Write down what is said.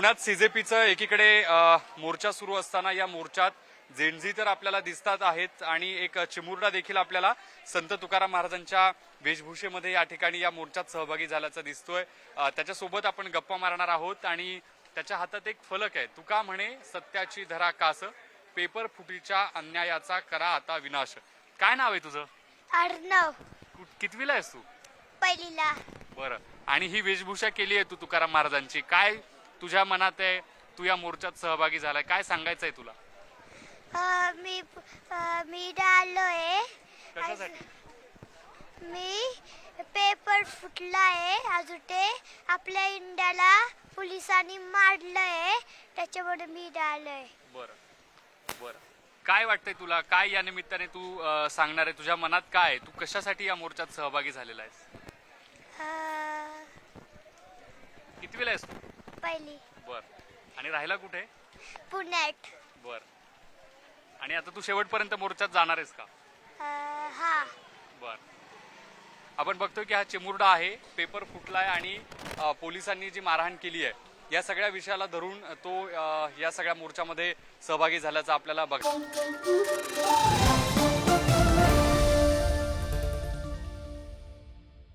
पुण्यात सीजेपीचं एकीकडे मोर्चा सुरू असताना या मोर्चात जेनझी तर आपल्याला दिसतात आहेत आणि एक चिमुरडा देखील आपल्याला संत तुकाराम महाराजांच्या वेशभूषेमध्ये या ठिकाणी या मोर्चात सहभागी झाल्याचं दिसतोय। त्याच्यासोबत आपण गप्पा मारणार आहोत आणि त्याच्या हातात एक फलक आहे, तुका म्हणे सत्याची धरा कास, पेपर फुटीच्या अन्यायाचा करा आता विनाश। काय नाव आहे तुझं? अर्णव। कितवीला आहेस तू? पहिलीला। बरं, आणि ही वेशभूषा केली आहे तू तुकाराम महाराजांची, काय तुझ्या मनात आहे? तू या मोर्चात सहभागी झालाय, काय सांगायचंय तुला? मी डालोय। कशासाठी? मी पेपर फुटलाय, अजून ते आपल्या इंडियाला पोलिसांनी मारलंय, त्याच्यामुळे मी डालोय। बरं बरं, काय वाटतंय तुला? काय या निमित्ताने तू सांगणार आहे? तुझ्या मनात काय आहे? तू कशासाठी या मोर्चात सहभागी झालेला आहेस? कितवीला आहेस तू? पहिली। बर, आणि राहिला कुठे? पुण्यात। बर, आणि आता तू शेवटपर्यंत मोर्चात जाणार आहेस का? हा। बर, आपण बघतोय की हा चिमुरडा आहे, पेपर फुटलाय आणि पोलिसांनी जी मारहाण केली आहे या सगळ्या विषयाला धरून तो या सगळ्या मोर्चामध्ये सहभागी झाल्याचं आपल्याला बघायला